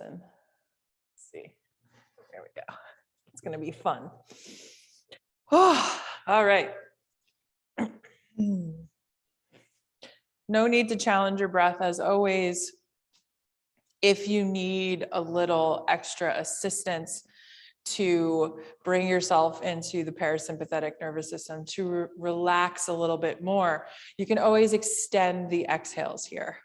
Let's see. There we go. It's going to be fun. Oh, all right. No need to challenge your breath as always. If you need a little extra assistance to bring yourself into the parasympathetic nervous system, to relax a little bit more, you can always extend the exhales here.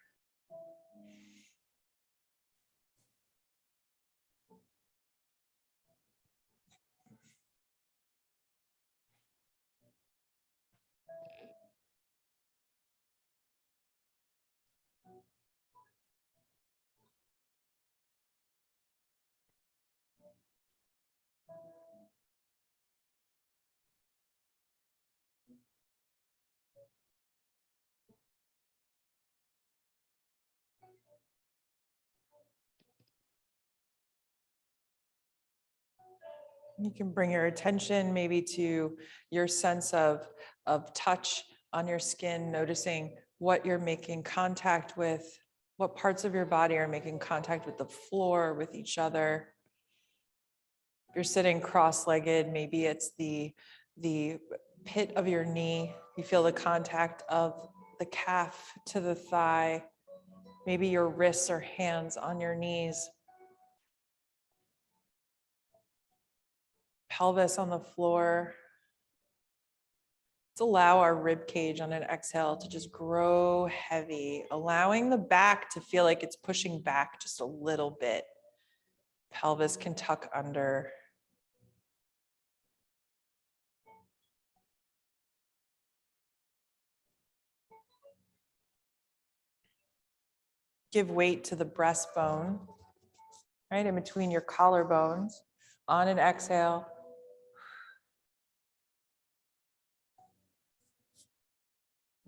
You can bring your attention maybe to your sense of touch on your skin, noticing what you're making contact with, what parts of your body are making contact with the floor, with each other. If you're sitting cross-legged, maybe it's the pit of your knee. You feel the contact of the calf to the thigh, maybe your wrists or hands on your knees. Pelvis on the floor. Let's allow our rib cage on an exhale to just grow heavy, allowing the back to feel like it's pushing back just a little bit. Pelvis can tuck under. Give weight to the breastbone, right in between your collarbones. On an exhale.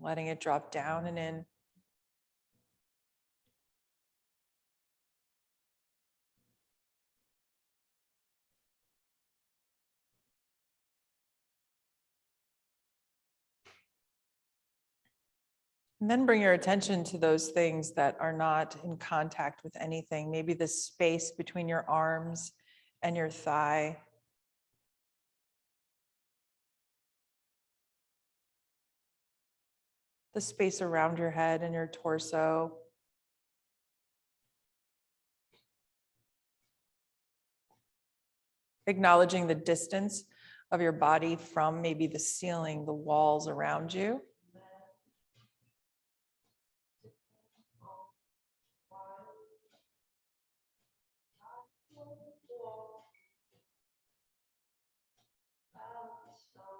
Letting it drop down and in. And then bring your attention to those things that are not in contact with anything. Maybe the space between your arms and your thigh. The space around your head and your torso. Acknowledging the distance of your body from maybe the ceiling, the walls around you.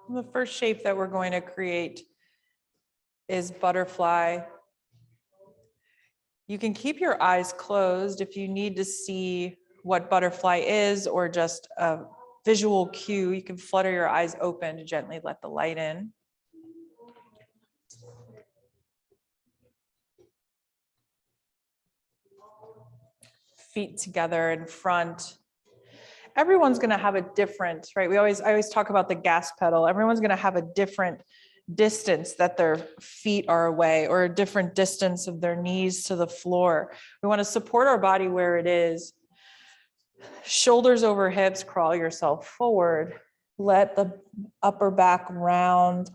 The first shape that we're going to create is butterfly. You can keep your eyes closed if you need to see what butterfly is, or just a visual cue. You can flutter your eyes open to gently let the light in. Feet together in front. Everyone's going to have a different, right? I always talk about the gas pedal. Everyone's going to have a different distance that their feet are away, or a different distance of their knees to the floor. We want to support our body where it is. Shoulders over hips, crawl yourself forward. Let the upper back round.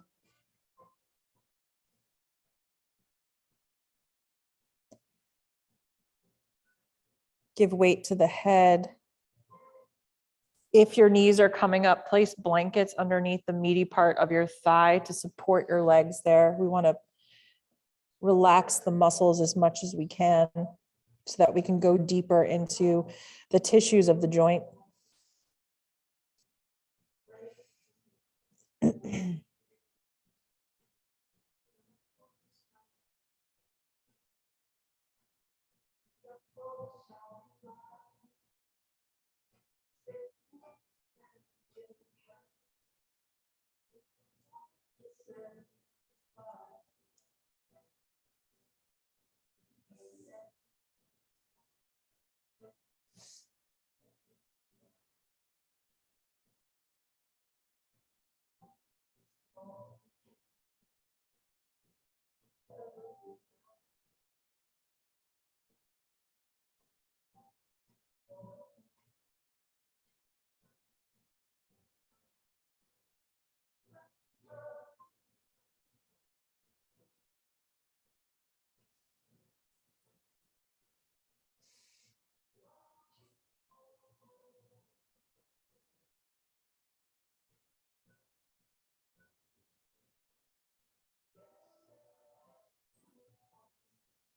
Give weight to the head. If your knees are coming up, place blankets underneath the meaty part of your thigh to support your legs there. We want to relax the muscles as much as we can so that we can go deeper into the tissues of the joint.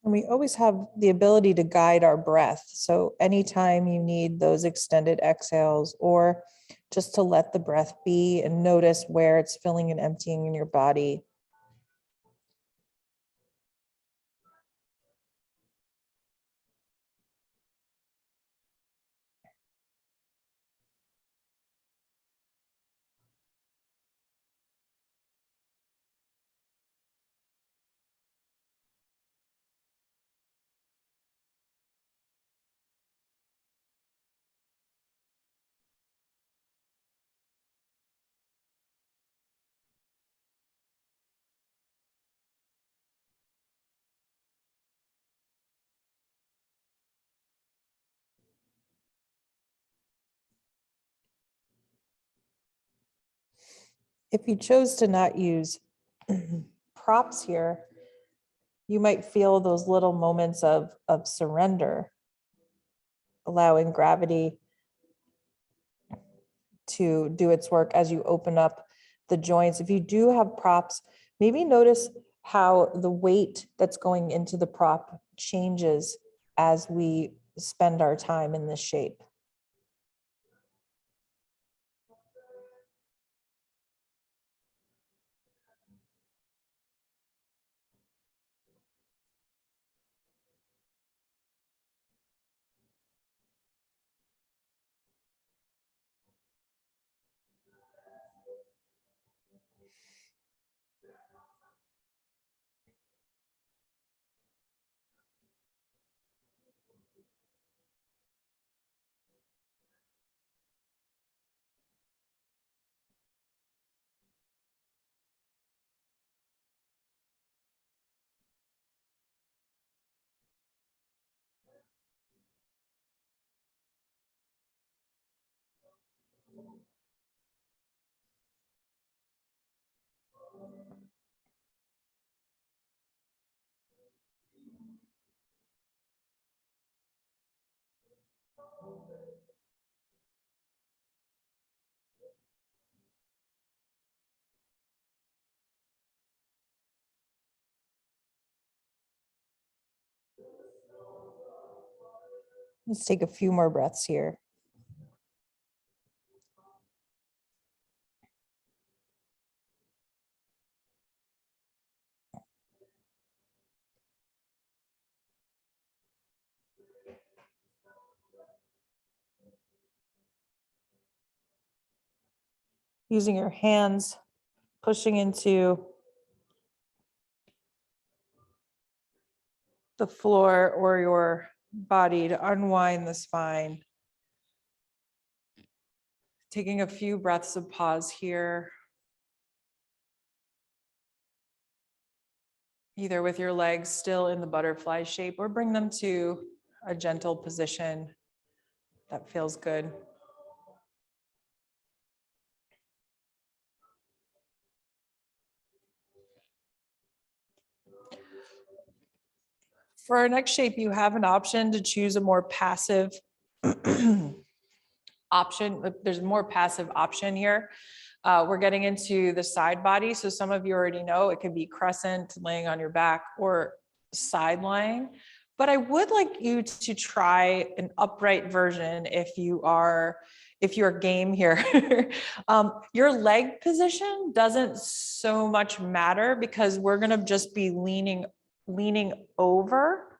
And we always have the ability to guide our breath. So anytime you need those extended exhales, or just to let the breath be and notice where it's filling and emptying in your body. If you chose to not use props here, you might feel those little moments of surrender, allowing gravity to do its work as you open up the joints. If you do have props, maybe notice how the weight that's going into the prop changes as we spend our time in this shape. Let's take a few more breaths here. Using your hands, pushing into the floor or your body to unwind the spine. Taking a few breaths of pause here. Either with your legs still in the butterfly shape or bring them to a gentle position that feels good. For our next shape, you have an option to choose a more passive option. There's a more passive option here. We're getting into the side body. So some of you already know it could be crescent, laying on your back, or side lying. But I would like you to try an upright version if you're game here. Your leg position doesn't so much matter because we're going to just be leaning over,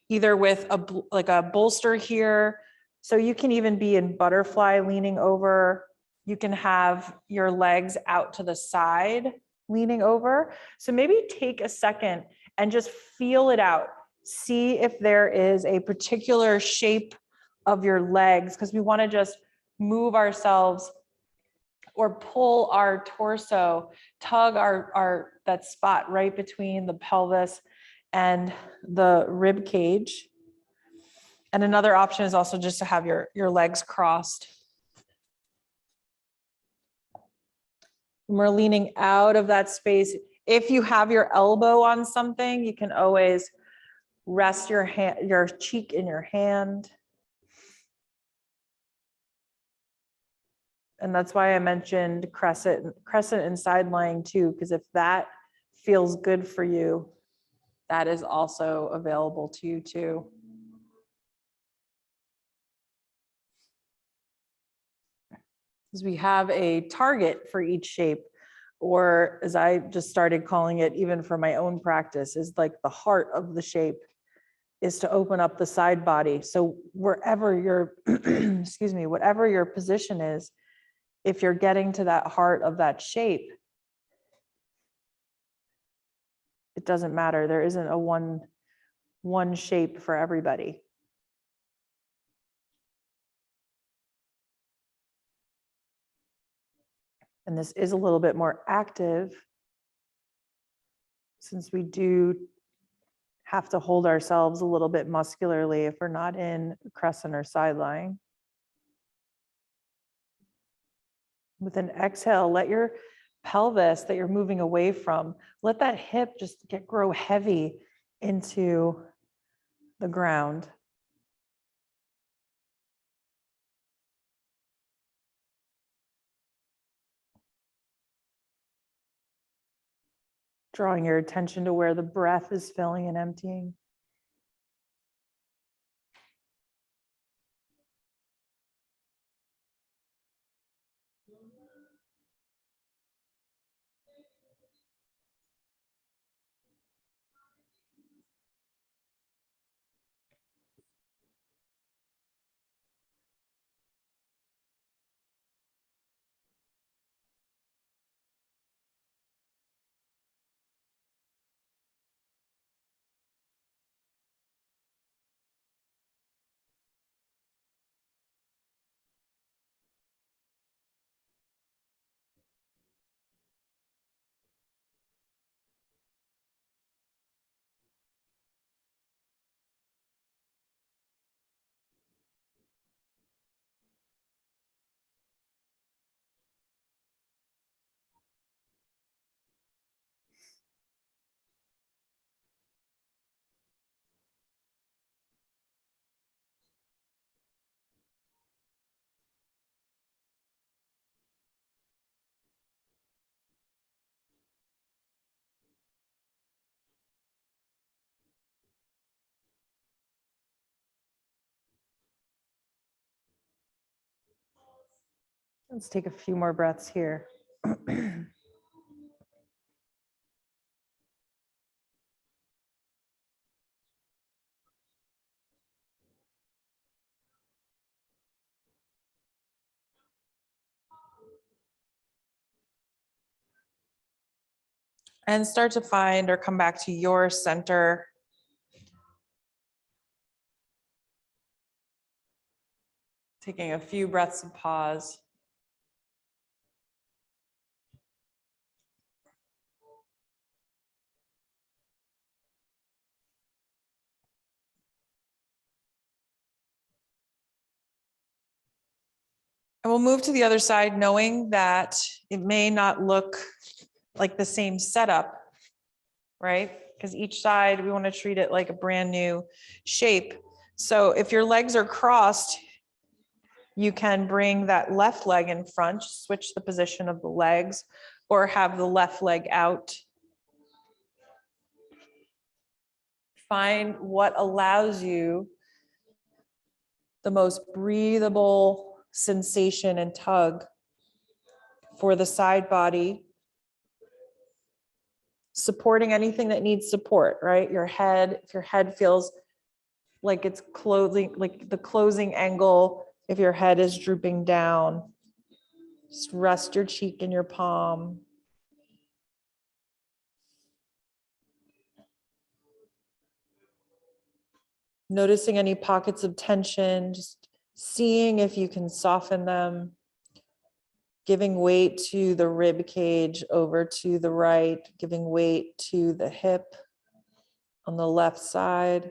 either with a bolster here. So you can even be in butterfly leaning over. You can have your legs out to the side leaning over. So maybe take a second and just feel it out. See if there is a particular shape of your legs, because we want to just move ourselves or pull our torso, tug our that spot right between the pelvis and the rib cage. And another option is also just to have your legs crossed. When we're leaning out of that space, if you have your elbow on something, you can always rest your cheek in your hand. And that's why I mentioned crescent and side lying too, because if that feels good for you, that is also available to you too. Because we have a target for each shape, or as I just started calling it, even for my own practice, is like the heart of the shape is to open up the side body. So wherever your, excuse me, whatever your position is, if you're getting to that heart of that shape, it doesn't matter. There isn't a one shape for everybody. And this is a little bit more active since we do have to hold ourselves a little bit muscularly if we're not in crescent or side lying. With an exhale, let your pelvis that you're moving away from, let that hip just grow heavy into the ground. Drawing your attention to where the breath is filling and emptying. Let's take a few more breaths here. And start to find or come back to your center. Taking a few breaths of pause. And we'll move to the other side, knowing that it may not look like the same setup, right? Because each side, we want to treat it like a brand new shape. So if your legs are crossed, you can bring that left leg in front, switch the position of the legs, or have the left leg out. Find what allows you the most breathable sensation and tug for the side body, supporting anything that needs support, right? Your head, if your head feels like it's closing, like the closing angle, if your head is drooping down, just rest your cheek in your palm. Noticing any pockets of tension, just seeing if you can soften them. Giving weight to the rib cage over to the right, giving weight to the hip on the left side.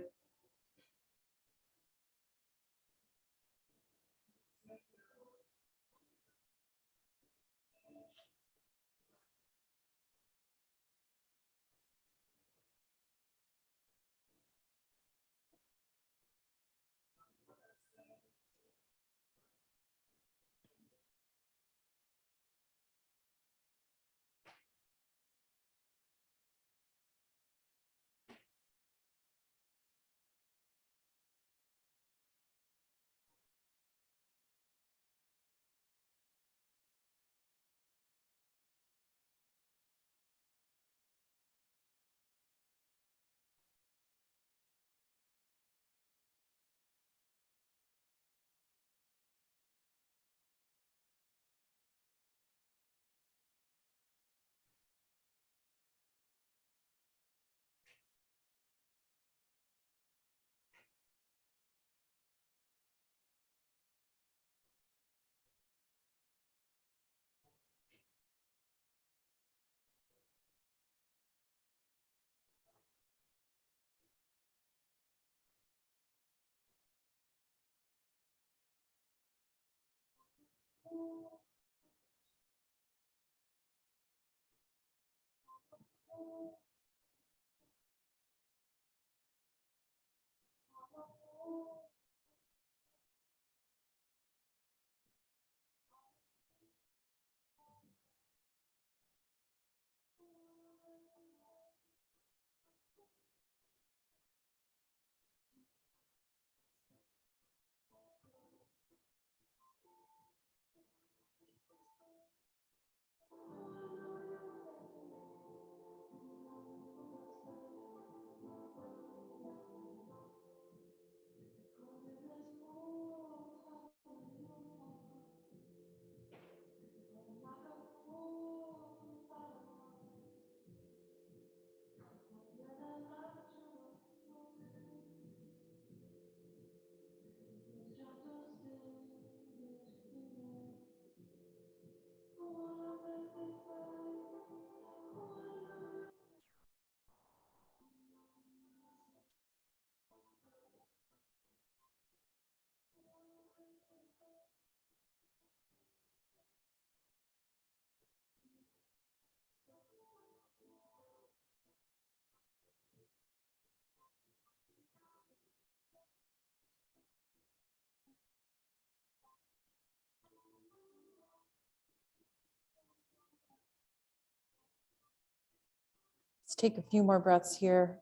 Let's take a few more breaths here.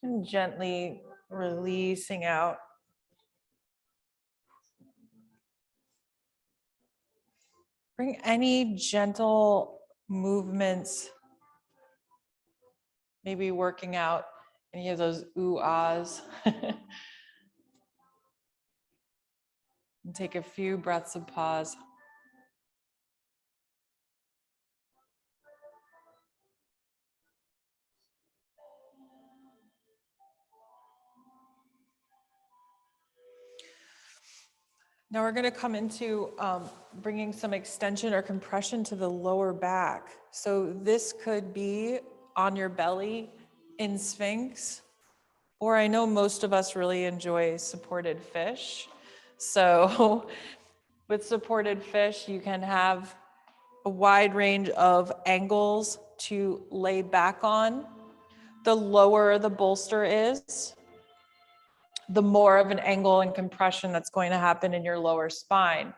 And gently releasing out. Bring any gentle movements, maybe working out any of those ooh-ahs. And take a few breaths of pause. Now we're going to come into bringing some extension or compression to the lower back. So this could be on your belly in Sphinx, or I know most of us really enjoy supported fish. So with supported fish, you can have a wide range of angles to lay back on. The lower the bolster is, the more of an angle and compression that's going to happen in your lower spine.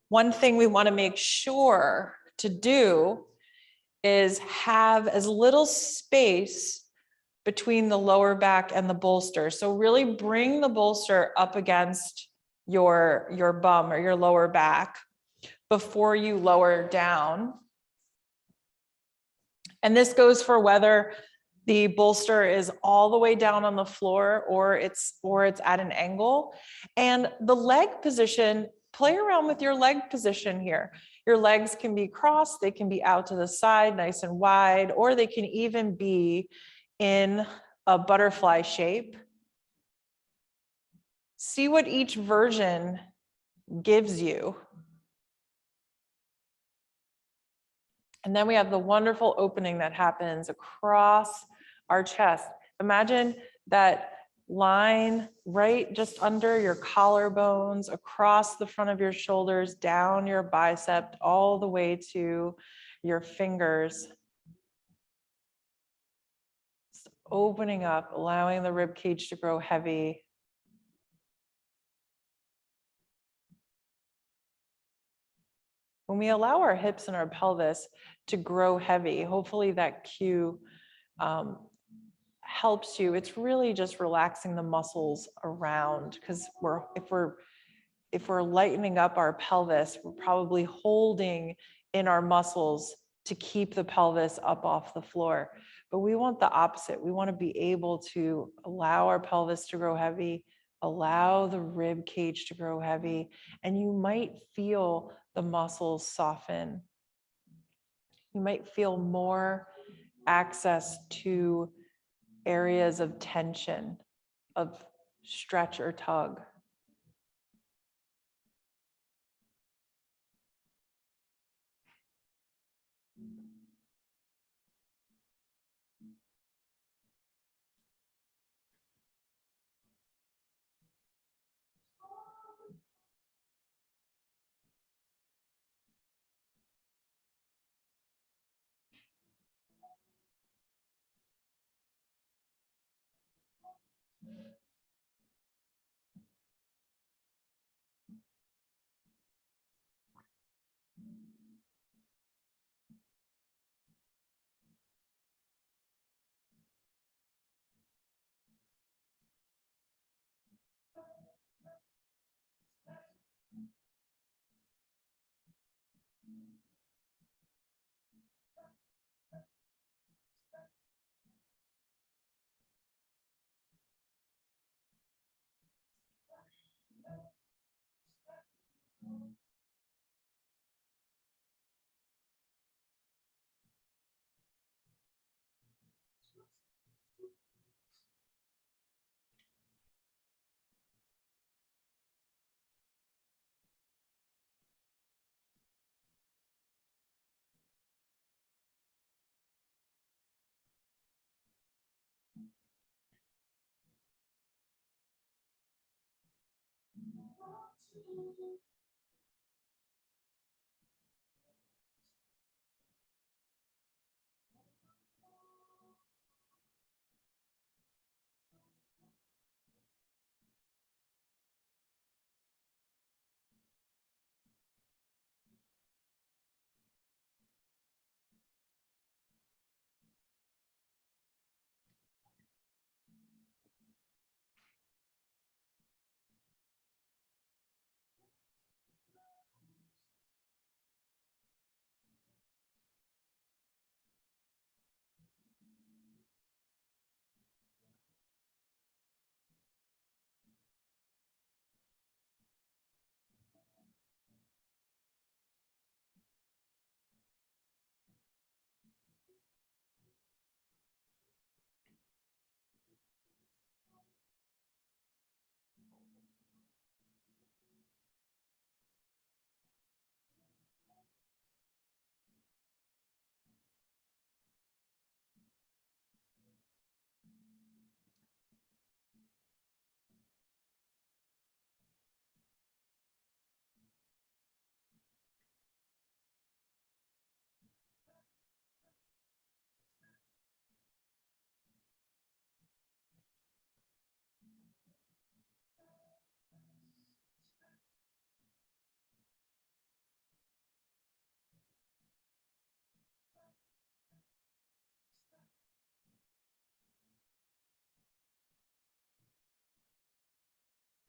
One thing we want to make sure to do is have as little space between the lower back and the bolster. So really bring the bolster up against your bum or your lower back before you lower down. And this goes for whether the bolster is all the way down on the floor or it's at an angle. And the leg position, play around with your leg position here. Your legs can be crossed, they can be out to the side, nice and wide, or they can even be in a butterfly shape. See what each version gives you. And then we have the wonderful opening that happens across our chest. Imagine that line right just under your collarbones, across the front of your shoulders, down your bicep, all the way to your fingers. Just opening up, allowing the rib cage to grow heavy. When we allow our hips and our pelvis to grow heavy, hopefully that cue helps you. It's really just relaxing the muscles around, because if we're lightening up our pelvis, we're probably holding in our muscles to keep the pelvis up off the floor. But we want the opposite. We want to be able to allow our pelvis to grow heavy, allow the rib cage to grow heavy, and you might feel the muscles soften. You might feel more access to areas of tension, of stretch or tug.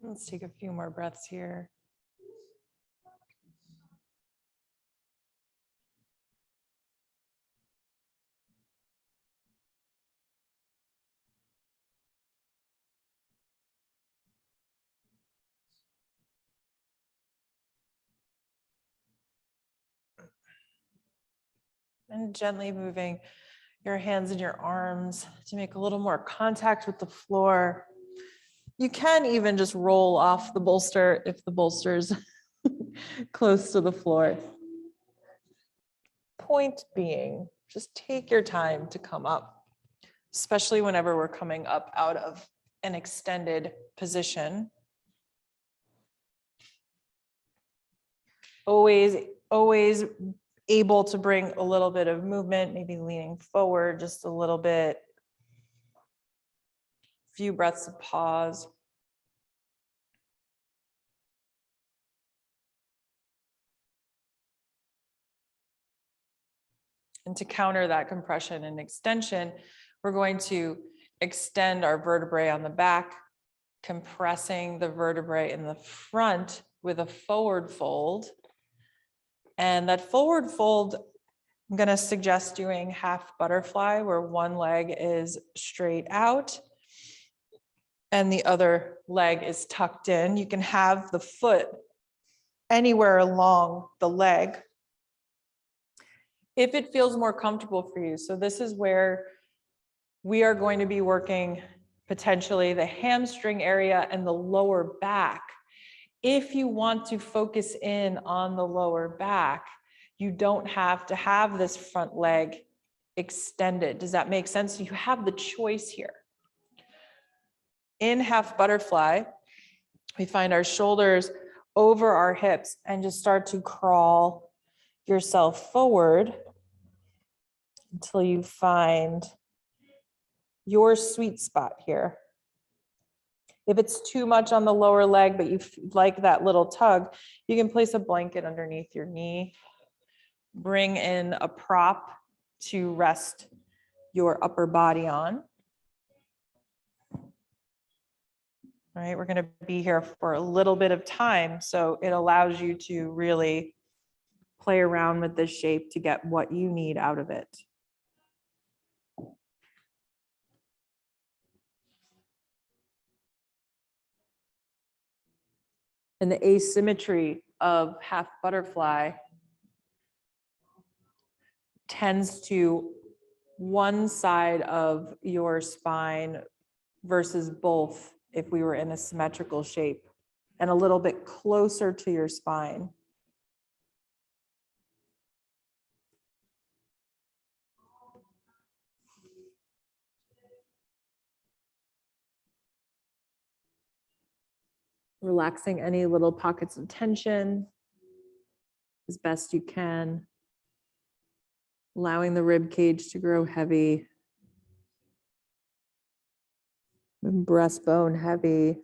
Let's take a few more breaths here. And gently moving your hands and your arms to make a little more contact with the floor. You can even just roll off the bolster if the bolster's close to the floor. Point being, just take your time to come up, especially whenever we're coming up out of an extended position. Always able to bring a little bit of movement, maybe leaning forward just a little bit. Few breaths of pause. And to counter that compression and extension, we're going to extend our vertebrae on the back, compressing the vertebrae in the front with a forward fold. And that forward fold, I'm going to suggest doing half butterfly, where one leg is straight out and the other leg is tucked in. You can have the foot anywhere along the leg if it feels more comfortable for you. So this is where we are going to be working potentially the hamstring area and the lower back. If you want to focus in on the lower back, you don't have to have this front leg extended. Does that make sense? You have the choice here. In half butterfly, we find our shoulders over our hips and just start to crawl yourself forward until you find your sweet spot here. If it's too much on the lower leg, but you like that little tug, you can place a blanket underneath your knee. Bring in a prop to rest your upper body on. All right, we're going to be here for a little bit of time, so it allows you to really play around with this shape to get what you need out of it. And the asymmetry of half butterfly tends to one side of your spine versus both if we were in a symmetrical shape, and a little bit closer to your spine. Relaxing any little pockets of tension as best you can. Allowing the rib cage to grow heavy. Breastbone heavy.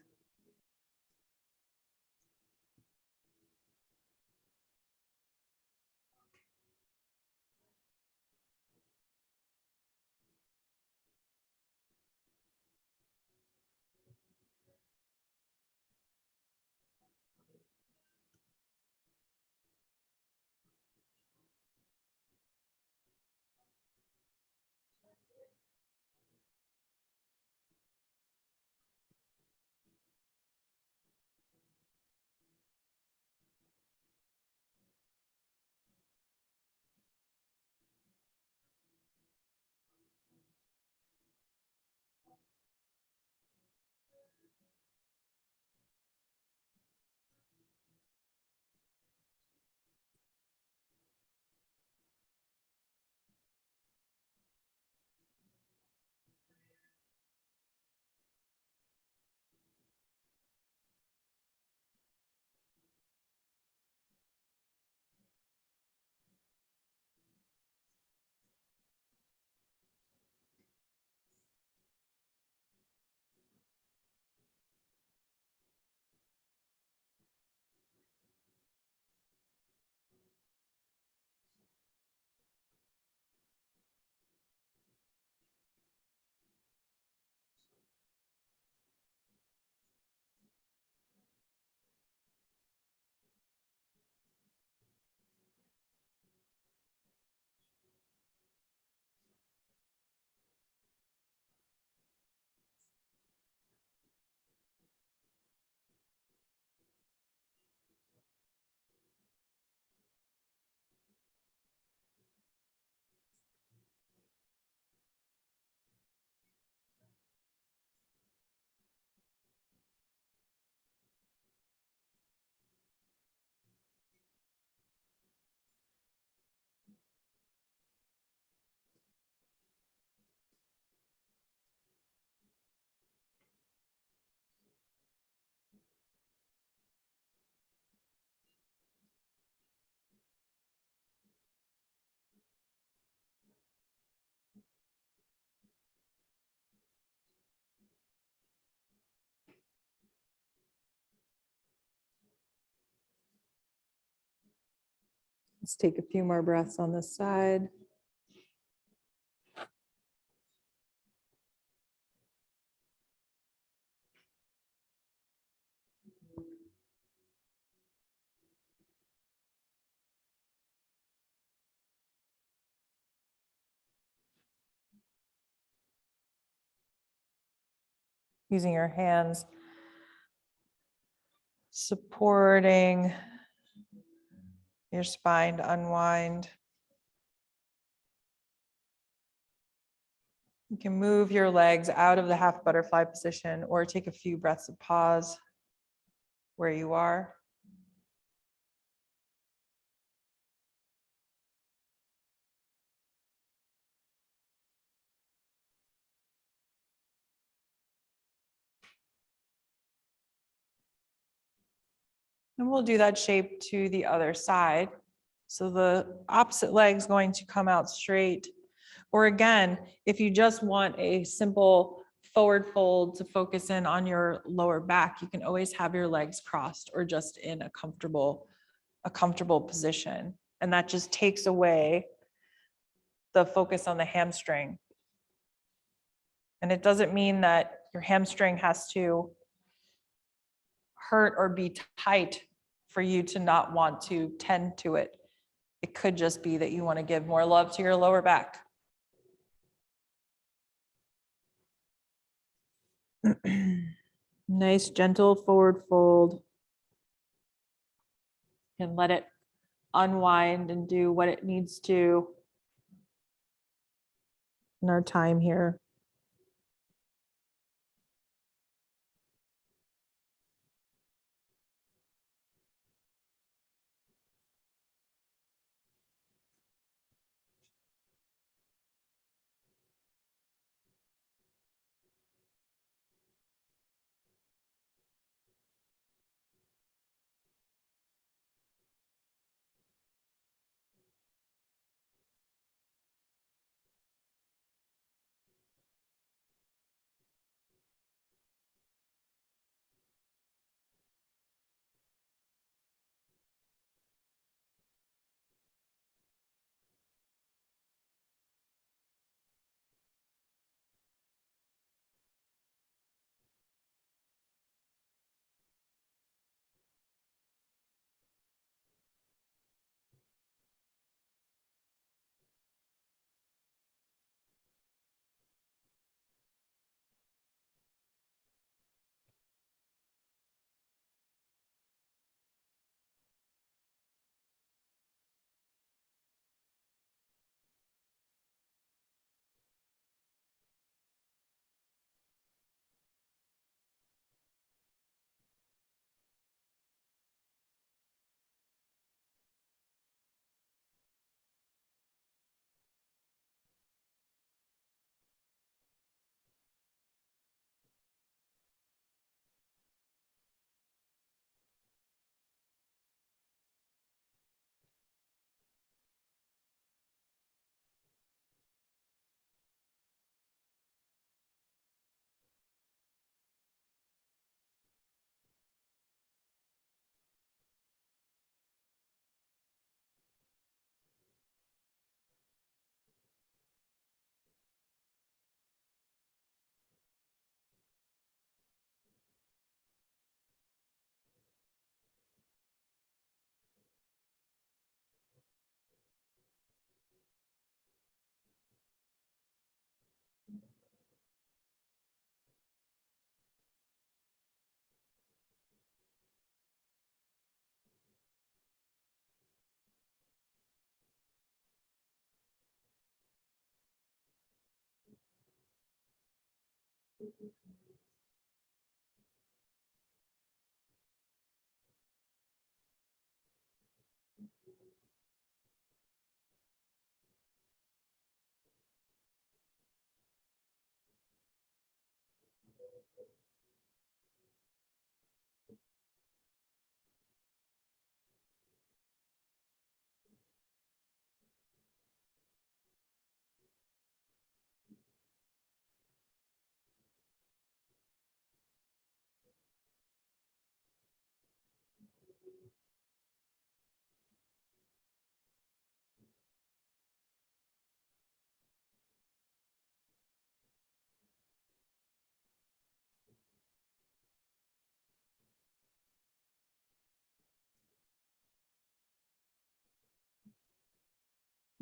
Let's take a few more breaths on this side. Using your hands, supporting your spine to unwind. You can move your legs out of the half butterfly position or take a few breaths of pause where you are. And we'll do that shape to the other side. So the opposite leg's going to come out straight. Or again, if you just want a simple forward fold to focus in on your lower back, you can always have your legs crossed or just in a comfortable position. And that just takes away the focus on the hamstring. And it doesn't mean that your hamstring has to hurt or be tight for you to not want to tend to it. It could just be that you want to give more love to your lower back. Nice, gentle forward fold. And let it unwind and do what it needs to in our time here.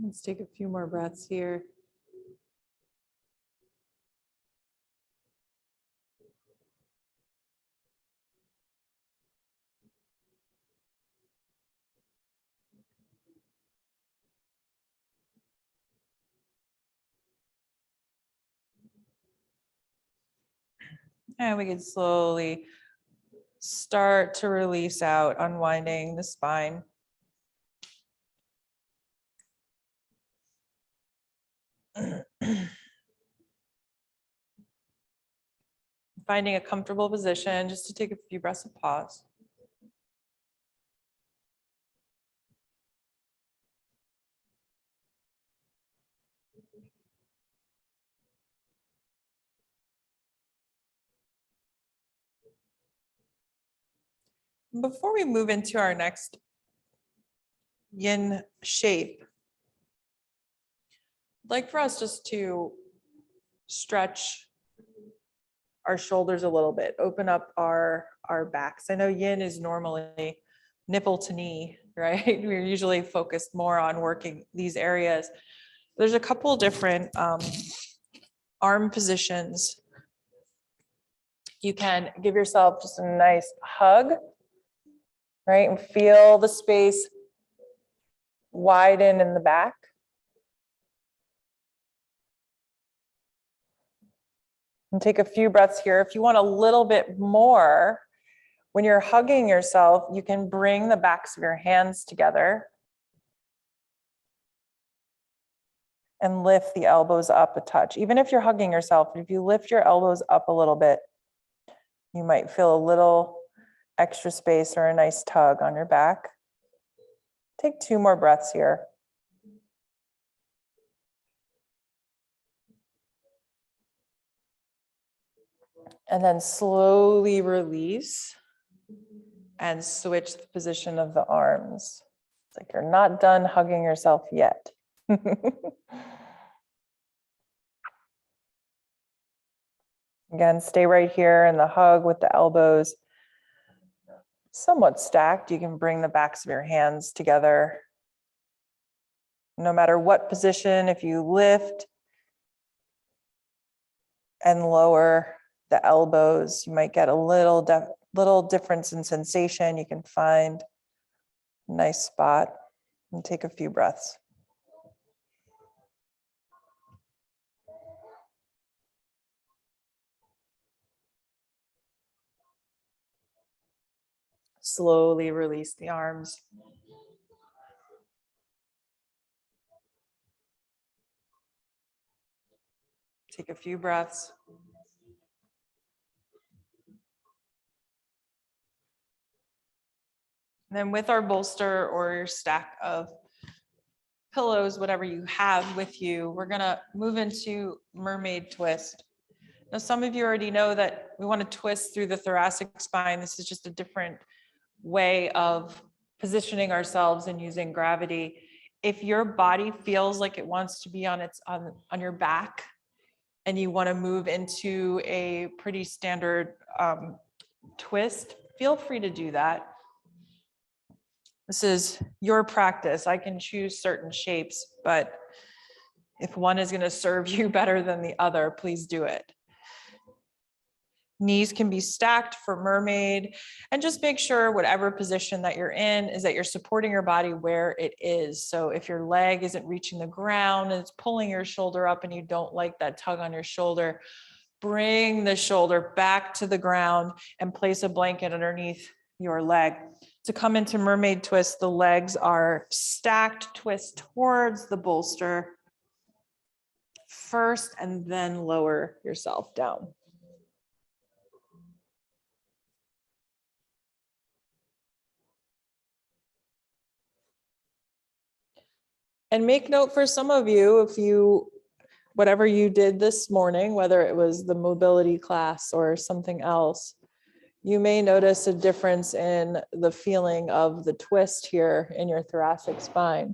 Let's take a few more breaths here. And we can slowly start to release out, unwinding the spine. Finding a comfortable position, just to take a few breaths of pause. Before we move into our next yin shape, I'd like for us just to stretch our shoulders a little bit, open up our backs. I know yin is normally nipple to knee, right? We're usually focused more on working these areas. There's a couple different arm positions. You can give yourself just a nice hug, right? And feel the space widen in the back. And take a few breaths here. If you want a little bit more, when you're hugging yourself, you can bring the backs of your hands together and lift the elbows up a touch. Even if you're hugging yourself, if you lift your elbows up a little bit, you might feel a little extra space or a nice tug on your back. Take 2 more breaths here. And then slowly release and switch the position of the arms. It's like you're not done hugging yourself yet. Again, stay right here in the hug with the elbows somewhat stacked. You can bring the backs of your hands together. No matter what position, if you lift and lower the elbows, you might get a little difference in sensation. You can find a nice spot and take a few breaths. Slowly release the arms. Take a few breaths. And then with our bolster or your stack of pillows, whatever you have with you, we're gonna move into mermaid twist. Now, some of you already know that we want to twist through the thoracic spine. This is just a different way of positioning ourselves and using gravity. If your body feels like it wants to be on your back and you want to move into a pretty standard twist, feel free to do that. This is your practice. I can choose certain shapes, but if one is going to serve you better than the other, please do it. Knees can be stacked for mermaid, and just make sure whatever position that you're in is that you're supporting your body where it is. So if your leg isn't reaching the ground and it's pulling your shoulder up and you don't like that tug on your shoulder, bring the shoulder back to the ground and place a blanket underneath your leg. To come into mermaid twist, the legs are stacked, twist towards the bolster first and then lower yourself down. And make note for some of you, whatever you did this morning, whether it was the mobility class or something else, you may notice a difference in the feeling of the twist here in your thoracic spine.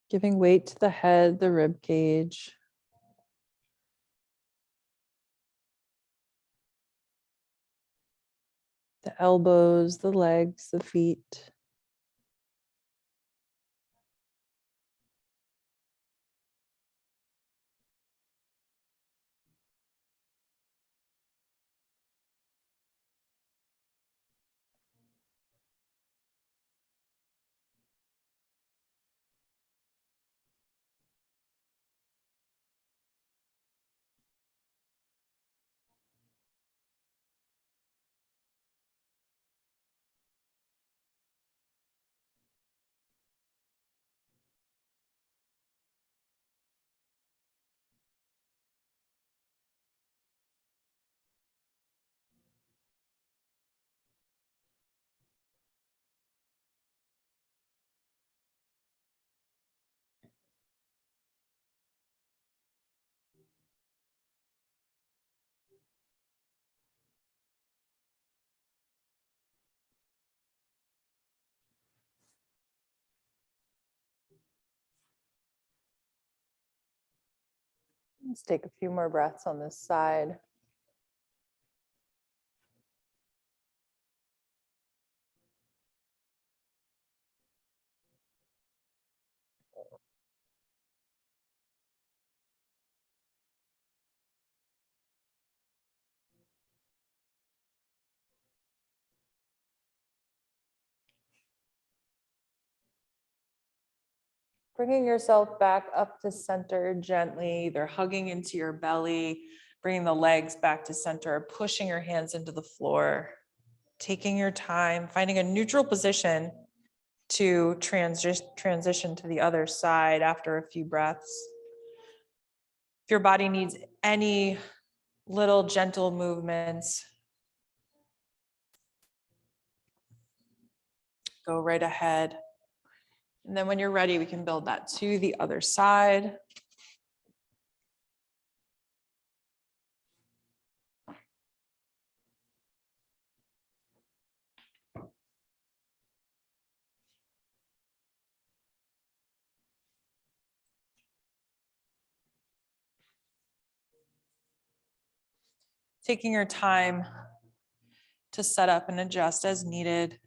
Giving weight to the head, the rib cage. The elbows, the legs, the feet. Let's take a few more breaths on this side. Bringing yourself back up to center gently, either hugging into your belly, bringing the legs back to center, pushing your hands into the floor, taking your time, finding a neutral position to transition to the other side after a few breaths. If your body needs any little gentle movements, go right ahead. And then when you're ready, we can build that to the other side. Taking your time to set up and adjust as needed.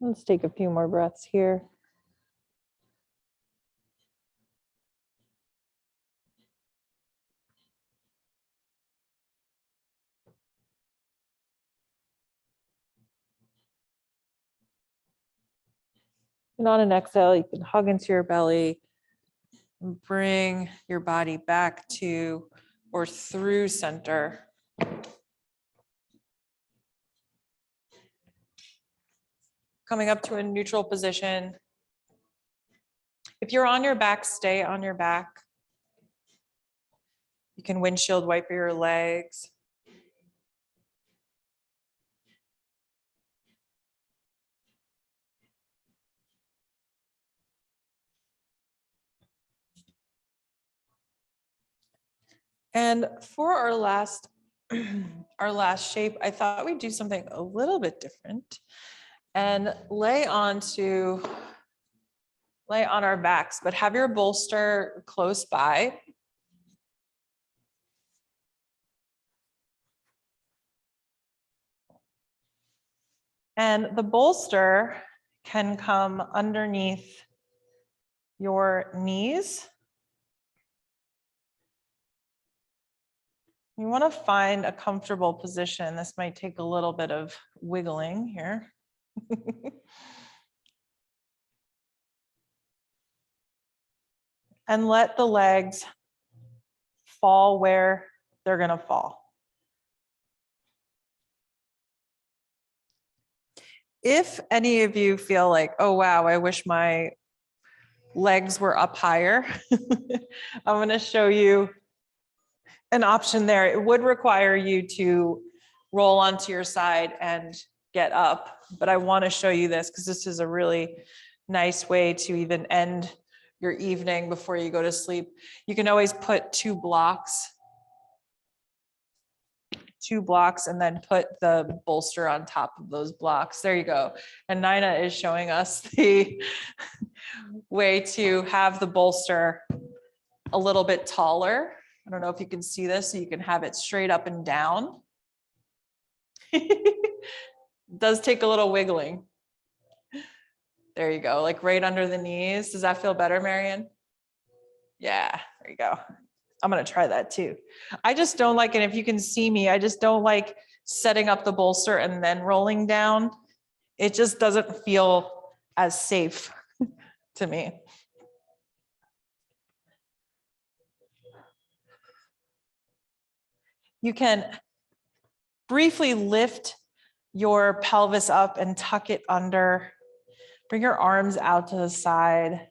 Let's take a few more breaths here. And on an exhale, you can hug into your belly and bring your body back to or through center. Coming up to a neutral position. If you're on your back, stay on your back. You can windshield wipe your legs. And for our last shape, I thought we'd do something a little bit different and lay on our backs, but have your bolster close by. And the bolster can come underneath your knees. You want to find a comfortable position. This might take a little bit of wiggling here. And let the legs fall where they're going to fall. If any of you feel like, oh, wow, I wish my legs were up higher, I'm going to show you an option there. It would require you to roll onto your side and get up, but I want to show you this because this is a really nice way to even end your evening before you go to sleep. You can always put two blocks and then put the bolster on top of those blocks. There you go. And Nina is showing us the way to have the bolster a little bit taller. I don't know if you can see this, so you can have it straight up and down. It does take a little wiggling. There you go, like right under the knees. Does that feel better, Marion? Yeah, there you go. I'm gonna try that too. I just don't like, and if you can see me, I just don't like setting up the bolster and then rolling down. It just doesn't feel as safe to me. You can briefly lift your pelvis up and tuck it under. Bring your arms out to the side.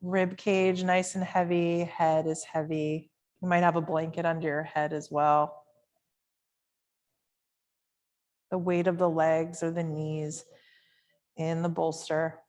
Rib cage nice and heavy, head is heavy. You might have a blanket under your head as well. The weight of the legs or the knees in the bolster.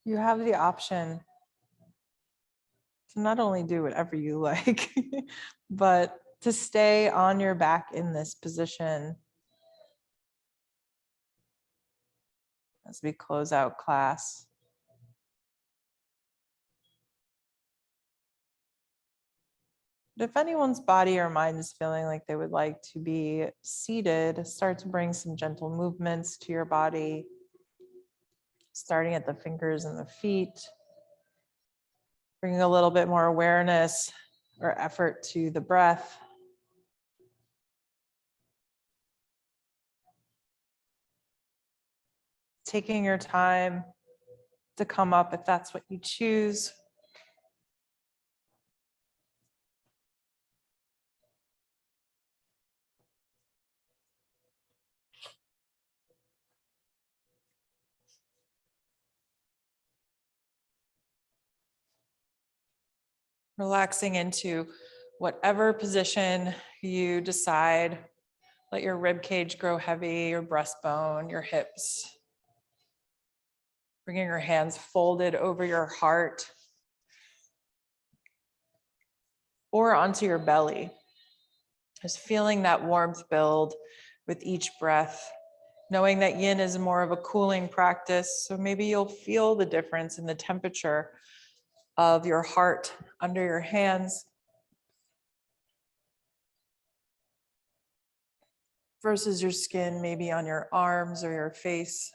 You have the option to not only do whatever you like, but to stay on your back in this position as we close out class. But if anyone's body or mind is feeling like they would like to be seated, start to bring some gentle movements to your body, starting at the fingers and the feet, bringing a little bit more awareness or effort to the breath. Taking your time to come up if that's what you choose. Relaxing into whatever position you decide. Let your rib cage grow heavy, your breastbone, your hips. Bringing your hands folded over your heart or onto your belly. Just feeling that warmth build with each breath, knowing that yin is more of a cooling practice. So maybe you'll feel the difference in the temperature of your heart under your hands versus your skin, maybe on your arms or your face.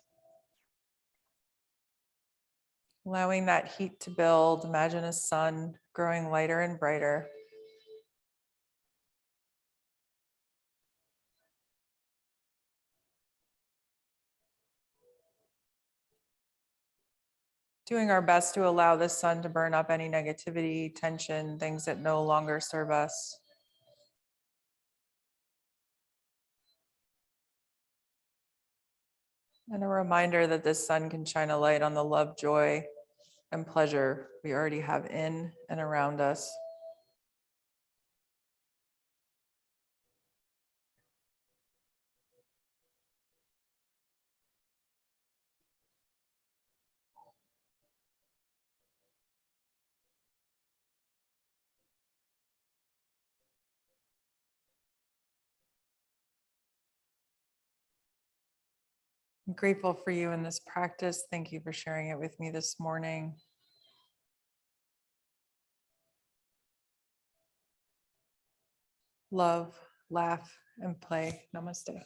Allowing that heat to build. Imagine a sun growing lighter and brighter. Doing our best to allow the sun to burn up any negativity, tension, things that no longer serve us. And a reminder that this sun can shine a light on the love, joy, and pleasure we already have in and around us. I'm grateful for you in this practice. Thank you for sharing it with me this morning. Love, laugh, and play. Namaste.